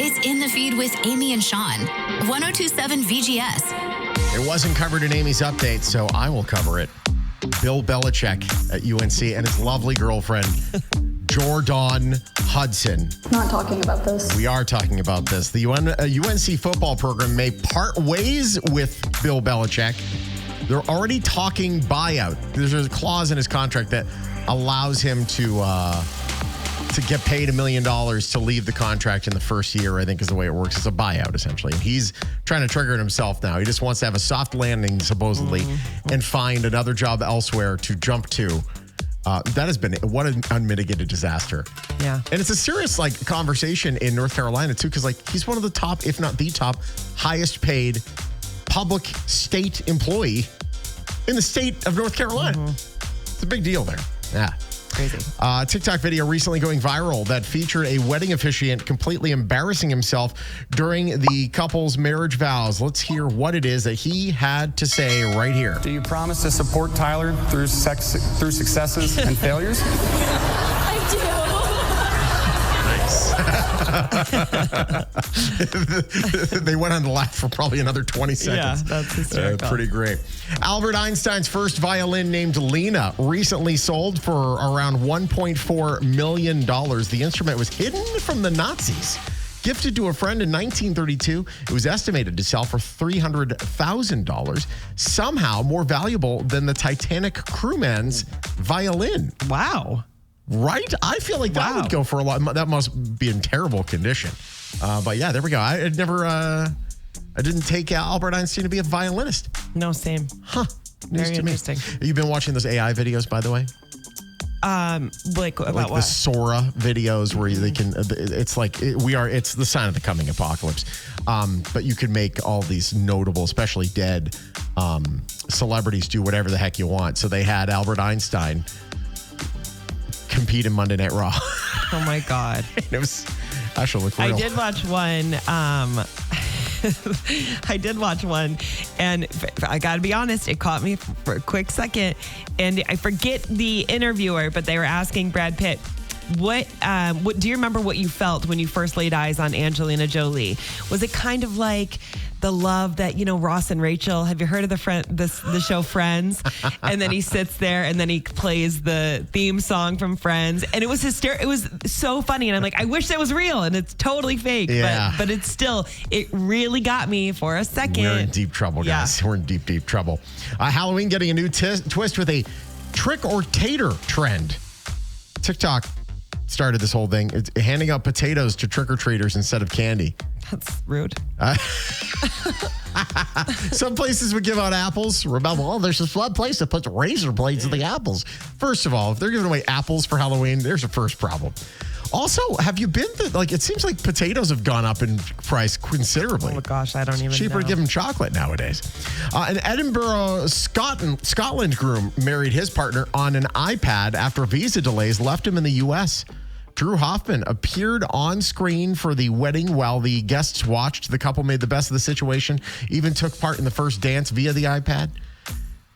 It's In the Feed with Aimee+Shawn. 102.7 VGS. It wasn't covered in Amy's update, so I will cover it. Bill Belichick at UNC and his lovely girlfriend, Jordan Hudson. Not talking about this. We are talking about this. The UNC football program may part ways with Bill Belichick. They're already talking buyout. There's a clause in his contract that allows him to get paid $1 million to leave the contract in the first year, I think is the way it works. It's a buyout, essentially. And he's trying to trigger it himself now. He just wants to have a soft landing, supposedly, and find another job elsewhere to jump to. That has been what an unmitigated disaster. Yeah. And it's a serious conversation in North Carolina, too, because he's one of the top, if not the top, highest paid public state employee in the state of North Carolina. It's a big deal there. Yeah. Crazy. TikTok video recently going viral that featured a wedding officiant completely embarrassing himself during the couple's marriage vows. Let's hear what it is that he had to say right here. Do you promise to support Tyler through successes and failures? I do. They went on to laugh for probably another 20 seconds. Yeah, that's hysterical. Pretty great. Albert Einstein's first violin named Lena recently sold for around $1.4 million. The instrument was hidden from the Nazis. Gifted to a friend in 1932, it was estimated to sell for $300,000, somehow more valuable than the Titanic crewman's violin. Wow. Right? I feel like that would go for a lot. That must be in terrible condition. But yeah, there we go. I didn't take Albert Einstein to be a violinist. No, same. Huh. News Very to me. interesting. You've been watching those AI videos, by the way? Like Like what? the Sora videos where they can, it's the sign of the coming apocalypse. But you can make all these notable, especially dead celebrities do whatever the heck you want. So they had Albert Einstein compete in Monday Night Raw. Oh my God. It was actually look real. I did watch one. I did watch one, and I got to be honest, it caught me for a quick second, and I forget the interviewer, but they were asking Brad Pitt, what do you remember what you felt when you first laid eyes on Angelina Jolie? Was it kind of like the love that, Ross and Rachel, have you heard of the show Friends? And then he sits there and then he plays the theme song from Friends, and it was hysterical. It was so funny, and I'm like, I wish that was real, and it's totally fake. Yeah. But it's still, it really got me for a second. We're in deep trouble, guys. Yeah. We're in deep, deep trouble. Halloween getting a new twist with a trick or tater trend. TikTok started this whole thing. It's handing out potatoes to trick-or-treaters instead of candy. That's rude. Some places would give out apples. Remember, there's this one place that puts razor blades in the apples. First of all, if they're giving away apples for Halloween, there's a first problem. Also, have you been it seems like potatoes have gone up in price considerably. Oh my gosh, I don't even know. Cheaper to give them chocolate nowadays. An Edinburgh, Scotland groom married his partner on an iPad after visa delays left him in the U.S. Drew Hoffman appeared on screen for the wedding while the guests watched. The couple made the best of the situation, even took part in the first dance via the iPad.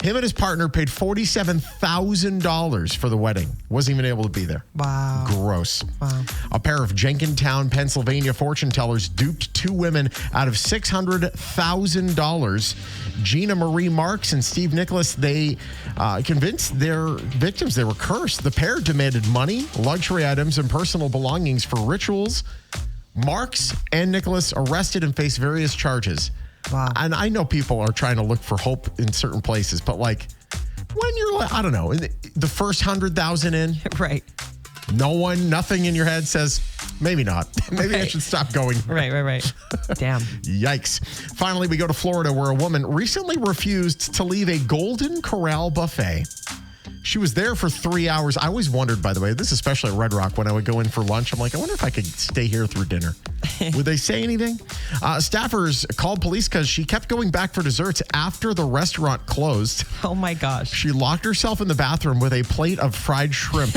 Him and his partner paid $47,000 for the wedding. Wasn't even able to be there. Wow. Gross. Wow. A pair of Jenkintown, Pennsylvania fortune tellers duped two women out of $600,000. Gina Marie Marks and Steve Nicholas, they convinced their victims they were cursed. The pair demanded money, luxury items, and personal belongings for rituals. Marks and Nicholas arrested and faced various charges. Wow. And I know people are trying to look for hope in certain places, but when you're I don't know, in the first 100,000 in, Right. nothing in your head says, maybe not. Maybe I should stop going. Right. Damn. Yikes. Finally, we go to Florida where a woman recently refused to leave a Golden Corral buffet. She was there for 3 hours. I always wondered, by the way, this especially at Red Rock, when I would go in for lunch, I'm like, I wonder if I could stay here through dinner. Would they say anything? Staffers called police because she kept going back for desserts after the restaurant closed. Oh my gosh. She locked herself in the bathroom with a plate of fried shrimp.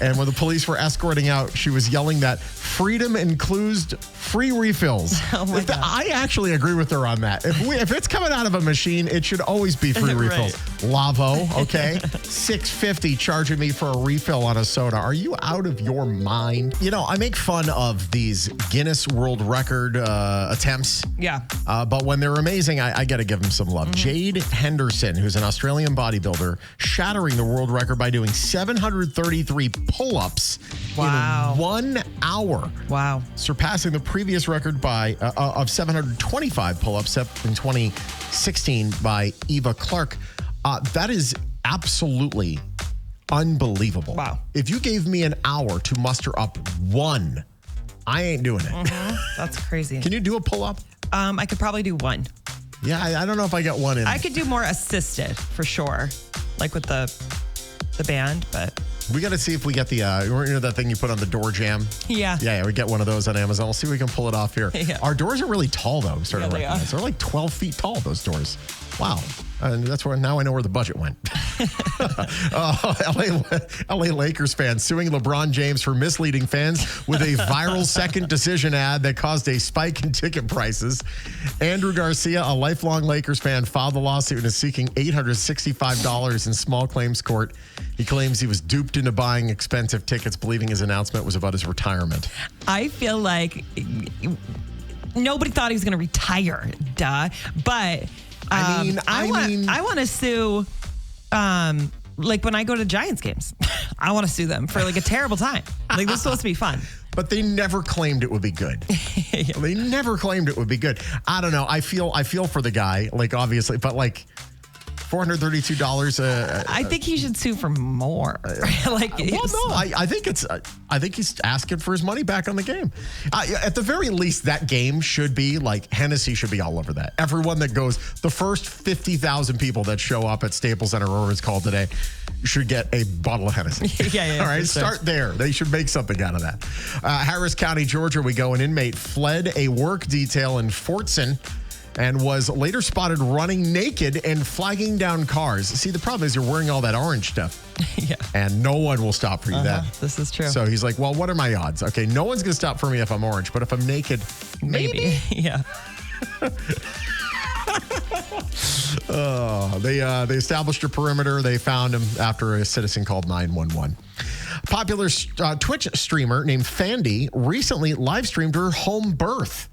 And when the police were escorting out, she was yelling that freedom includes free refills. Oh my God. I actually agree with her on that. If it's coming out of a machine, it should always be free refills. Lavo, okay? $6.50 charging me for a refill on a soda. Are you out of your mind? You know, I make fun of these Guinness World Record attempts. Yeah. But when they're amazing, I got to give them some love. Jade Henderson, who's an Australian bodybuilder, shattering the world record by doing 733 pull-ups in 1 hour. Wow. Surpassing the previous record by of 725 pull-ups set in 2016 by Eva Clark. That is absolutely unbelievable. Wow. If you gave me an hour to muster up one, I ain't doing it. That's crazy. Can you do a pull-up? I could probably do one. Yeah, I don't know if I got one in. I could do more assisted for sure, like with the band, but We got to see if we get the, that thing you put on the door jamb. yeah. Yeah, we get one of those on Amazon. We'll see if we can pull it off here. Yeah. Our doors are really tall, though. I'm starting to Yeah, they recognize. They're like 12 feet tall, those doors. Wow. And that's where now I know where the budget went. LA Lakers fans suing LeBron James for misleading fans with a viral second decision ad that caused a spike in ticket prices. Andrew Garcia, a lifelong Lakers fan, filed the lawsuit and is seeking $865 in small claims court. He claims he was duped into buying expensive tickets, believing his announcement was about his retirement. I feel like nobody thought he was going to retire, duh. But I want to sue, like when I go to Giants games, I want to sue them for like a terrible time. Like this is supposed to be fun. But they never claimed it would be good. They never claimed it would be good. I don't know. I feel for the guy, like obviously, but like $432. I think he should sue for more. Like, well, no, I think he's asking for his money back on the game. At the very least, that game should be like Hennessy should be all over that. Everyone that goes, the first 50,000 people that show up at Staples Center, or it's called today, should get a bottle of Hennessy. Yeah. All right, start there. They should make something out of that. Harris County, Georgia, we go. An inmate fled a work detail in Fortson and was later spotted running naked and flagging down cars. See, the problem is you're wearing all that orange stuff. Yeah. And no one will stop for you then. This is true. So he's like, well, what are my odds? Okay, no one's going to stop for me if I'm orange, but if I'm naked, maybe. Yeah. They established a perimeter. They found him after a citizen called 911. Popular Twitch streamer named Fandy recently live streamed her home birth.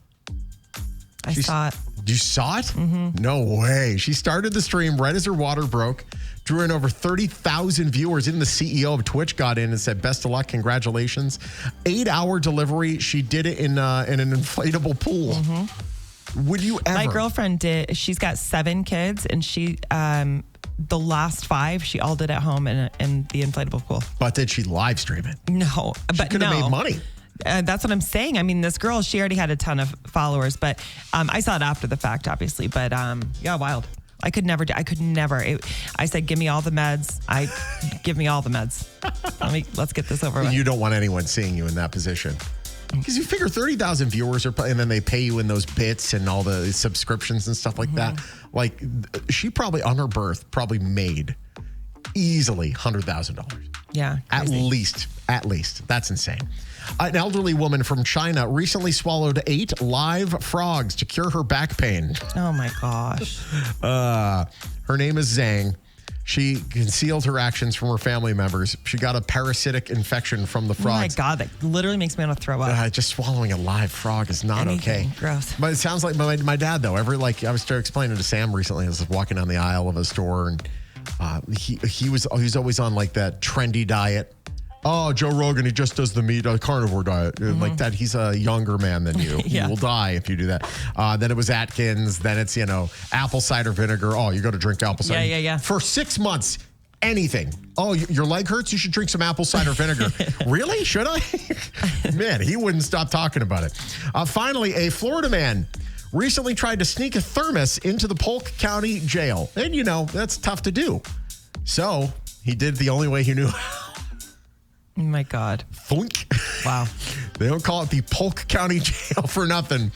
I saw it. You saw it? Mm-hmm. No way. She started the stream right as her water broke, drew in over 30,000 viewers. Even the CEO of Twitch got in and said, best of luck, congratulations. 8-hour delivery. She did it in an inflatable pool. Mm-hmm. Would you ever? My girlfriend did. She's got 7 kids, and she, the last 5, she all did at home in the inflatable pool. But did she live stream it? No, She could have made money. That's what I'm saying. I mean, this girl, she already had a ton of followers, but I saw it after the fact, obviously. But yeah, wild. I could never. I said, give me all the meds. Give me all the meds. Let's get this over with. You don't want anyone seeing you in that position. Because you figure 30,000 viewers and then they pay you in those bits and all the subscriptions and stuff like that. Like she probably on her birth probably made easily $100,000. Yeah. Crazy. At least. That's insane. An elderly woman from China recently swallowed 8 live frogs to cure her back pain. Oh my gosh. Her name is Zhang. She concealed her actions from her family members. She got a parasitic infection from the frogs. Oh my God, that literally makes me want to throw up. Just swallowing a live frog is not okay. Gross. But it sounds like my dad, though. I was explaining to Sam recently. I was walking down the aisle of a store, and he was always on like that trendy diet. Oh, Joe Rogan, he just does the meat carnivore diet. Like that, he's a younger man than you. Yeah. You will die if you do that. Then it was Atkins. Then it's, apple cider vinegar. Oh, you got to drink apple cider. Yeah. For 6 months, anything. Oh, your leg hurts? You should drink some apple cider vinegar. Really? Should I? Man, he wouldn't stop talking about it. Finally, a Florida man recently tried to sneak a thermos into the Polk County jail. And, that's tough to do. So he did the only way he knew. Oh my God. Thunk. Wow. They don't call it the Polk County Jail for nothing.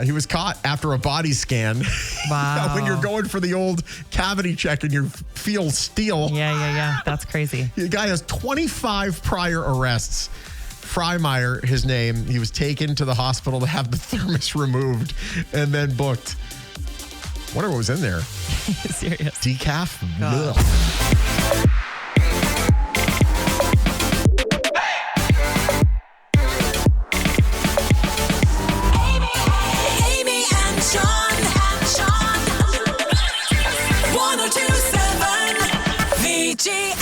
He was caught after a body scan. Wow. When you're going for the old cavity check and you feel steel. Yeah. That's crazy. The guy has 25 prior arrests. Freimeyer, his name. He was taken to the hospital to have the thermos removed and then booked. Wonder what was in there. Serious. Decaf? God. Ugh. Aimee and Shawn. 1027 VGS.